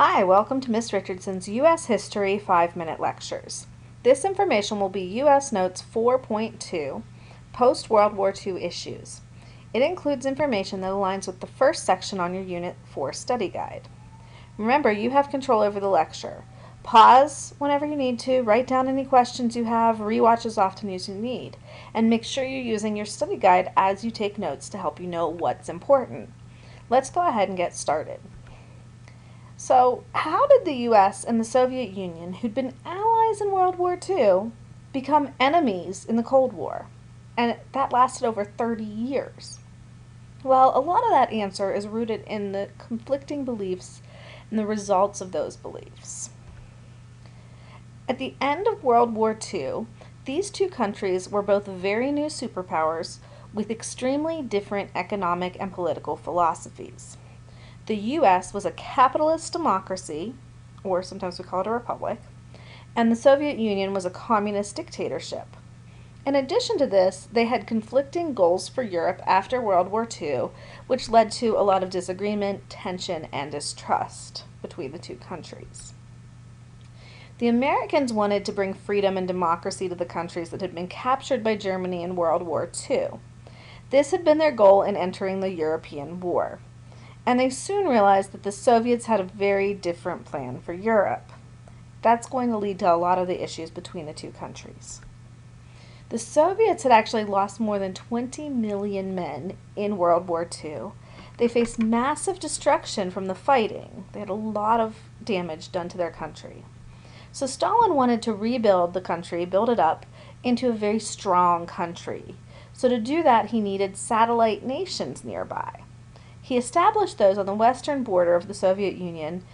Hi, welcome to Miss Richardson's U.S. History 5-Minute Lectures. This information will be U.S. Notes 4.2, Post-World War II Issues. It includes information that aligns with the first section on your Unit 4 study guide. Remember, you have control over the lecture. Pause whenever you need to, write down any questions you have, rewatch as often as you need, and make sure you're using your study guide as you take notes to help you know what's important. Let's go ahead and get started. So, how did the US and the Soviet Union, who'd been allies in World War II, become enemies in the Cold War? And that lasted over 30 years. Well, a lot of that answer is rooted in the conflicting beliefs and the results of those beliefs. At the end of World War II, these two countries were both very new superpowers with extremely different economic and political philosophies. The U.S. was a capitalist democracy, or sometimes we call it a republic, and the Soviet Union was a communist dictatorship. In addition to this, they had conflicting goals for Europe after World War II, which led to a lot of disagreement, tension, and distrust between the two countries. The Americans wanted to bring freedom and democracy to the countries that had been captured by Germany in World War II. This had been their goal in entering the European War. And they soon realized that the Soviets had a very different plan for Europe. That's going to lead to a lot of the issues between the two countries. The Soviets had actually lost more than 20 million men in World War II. They faced massive destruction from the fighting. They had a lot of damage done to their country. So Stalin wanted to rebuild the country, build it up into a very strong country. So to do that, he needed satellite nations nearby. He established those on the western border of the Soviet Union,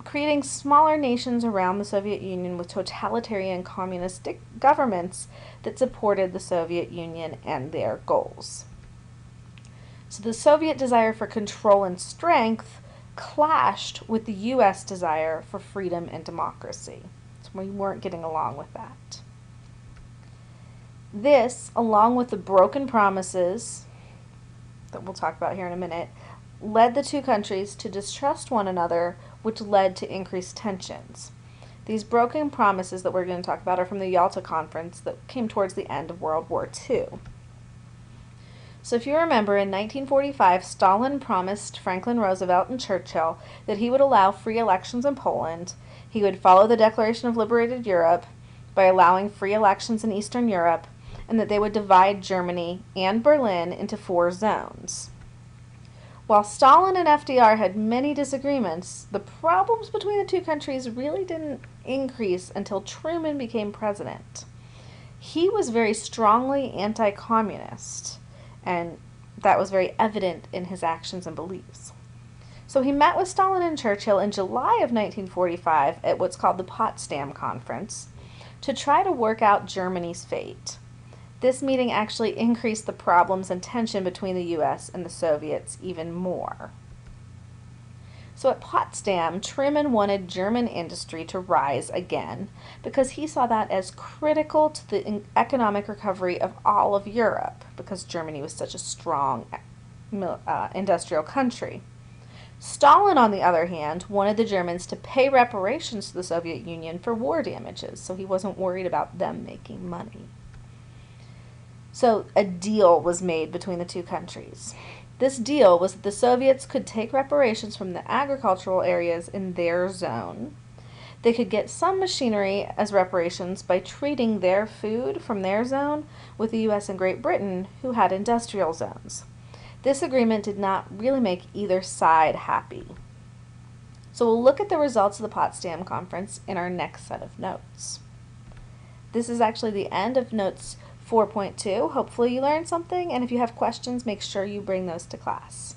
creating smaller nations around the Soviet Union with totalitarian communist governments that supported the Soviet Union and their goals. So the Soviet desire for control and strength clashed with the U.S. desire for freedom and democracy. So we weren't getting along with that. This, along with the broken promises that we'll talk about here in a minute, led the two countries to distrust one another, which led to increased tensions. These broken promises that we're going to talk about are from the Yalta Conference that came towards the end of World War II. So if you remember, in 1945, Stalin promised Franklin Roosevelt and Churchill that he would allow free elections in Poland, he would follow the Declaration of Liberated Europe by allowing free elections in Eastern Europe, and that they would divide Germany and Berlin into 4 zones. While Stalin and FDR had many disagreements, the problems between the two countries really didn't increase until Truman became president. He was very strongly anti-communist, and that was very evident in his actions and beliefs. So he met with Stalin and Churchill in July of 1945 at what's called the Potsdam Conference to try to work out Germany's fate. This meeting actually increased the problems and tension between the U.S. and the Soviets even more. So at Potsdam, Truman wanted German industry to rise again because he saw that as critical to the economic recovery of all of Europe because Germany was such a strong industrial country. Stalin, on the other hand, wanted the Germans to pay reparations to the Soviet Union for war damages, so he wasn't worried about them making money. So a deal was made between the two countries. This deal was that the Soviets could take reparations from the agricultural areas in their zone. They could get some machinery as reparations by treating their food from their zone with the U.S. and Great Britain, who had industrial zones. This agreement did not really make either side happy. So we'll look at the results of the Potsdam Conference in our next set of notes. This is actually the end of Notes 4.2. Hopefully you learned something, and if you have questions, make sure you bring those to class.